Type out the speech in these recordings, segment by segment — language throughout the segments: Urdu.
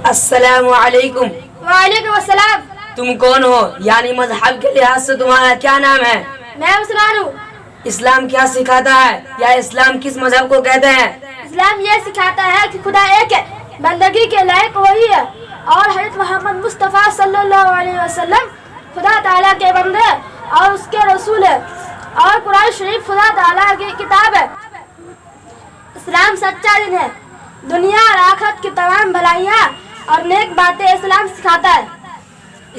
السلام علیکم. وعلیکم السلام. تم کون ہو؟ یعنی مذہب کے لحاظ سے تمہارا کیا نام ہے؟ میں مسلمان ہوں. اسلام کیا سکھاتا ہے یا اسلام کس مذہب کو کہتے ہیں؟ اسلام یہ سکھاتا ہے کہ خدا ایک ہے، بندگی کے لائق وہی ہے، اور حضرت محمد مصطفیٰ صلی اللہ علیہ وسلم خدا تعالیٰ کے بندے اور اس کے رسول ہے، اور قرآن شریف خدا تعالیٰ کی کتاب ہے. اسلام سچا دین ہے. دنیا اور آخرت کی تمام بھلائیاں اور نیک باتیں اسلام سکھاتا ہے.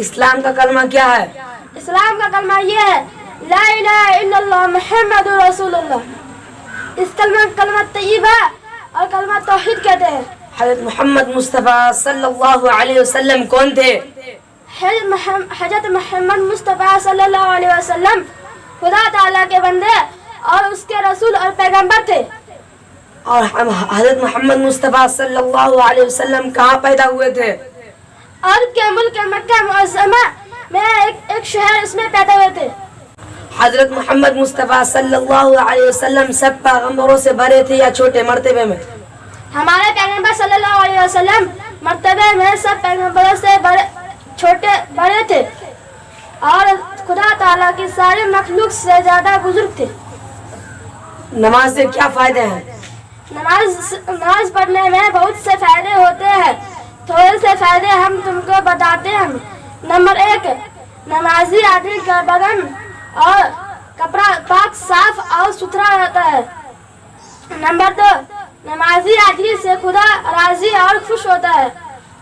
اسلام کا کلمہ کیا ہے؟ اسلام کا کلمہ یہ ہے لا الہ الا اللہ محمد رسول اللہ. اس کلمہ طیبہ اور کلمہ توحید کہتے ہیں. حضرت محمد مصطفیٰ صلی اللہ علیہ وسلم کون تھے؟ حضرت محمد مصطفیٰ صلی اللہ علیہ وسلم خدا تعالیٰ کے بندے اور اس کے رسول اور پیغمبر تھے. اور حضرت محمد مصطفیٰ صلی اللہ علیہ وسلم کہاں پیدا ہوئے تھے؟ عرب کے ملک مکہ معظمہ میں ایک شہر اس میں پیدا ہوئے تھے. حضرت محمد مصطفیٰ صلی اللہ علیہ وسلم سب پیغمبروں سے بڑے تھے یا چھوٹے مرتبے میں؟ ہمارے پیغمبر صلی اللہ علیہ وسلم مرتبے میں سب پیغمبروں سے بڑے تھے اور خدا تعالیٰ کی ساری مخلوق سے زیادہ بزرگ تھے. نماز سے کیا فائدے ہیں؟ نماز پڑھنے میں بہت سے فائدے ہوتے ہیں. تھوڑے سے فائدے ہم تم کو بتاتے ہیں. نمبر 1، نمازی آدمی کا بدن اور کپڑا پاک صاف اور ستھرا رہتا ہے. نمبر 2، نمازی آدمی سے خدا راضی اور خوش ہوتا ہے.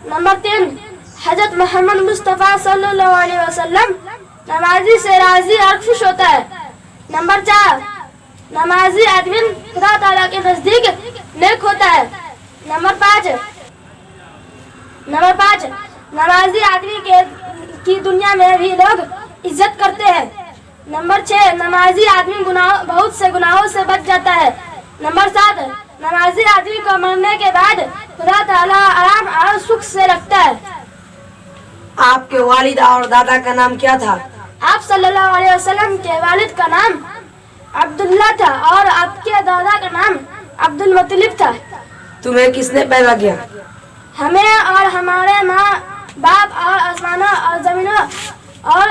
نمبر 3، حضرت محمد مصطفیٰ صلی اللہ علیہ وسلم نمازی سے راضی اور خوش ہوتا ہے. نمبر 4، نمازی آدمی خدا تعالیٰ کے نزدیک نیک ہوتا ہے. نمبر 5، نمازی آدمی کی دنیا میں بھی لوگ عزت کرتے ہیں. نمبر 6، نمازی آدمی بہت سے گناہوں سے بچ جاتا ہے. نمبر 7، نمازی آدمی کو مرنے کے بعد خدا تعالیٰ آرام اور سکھ سے رکھتا ہے. آپ کے والد اور دادا کا نام کیا تھا؟ آپ صلی اللہ علیہ وسلم کے والد کا نام عبداللہ تھا اور آپ کے دادا کا نام عبد المطلب تھا. تمہیں کس نے پیدا کیا؟ ہمیں اور ہمارے ماں باپ اور آسمانوں اور زمینوں اور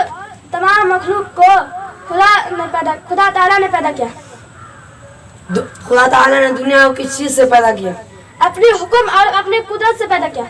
تمام مخلوق کو خدا تعالیٰ نے پیدا کیا. خدا تعالیٰ نے دنیا کو کس چیز سے پیدا کیا؟ اپنی حکم اور اپنی قدرت سے پیدا کیا.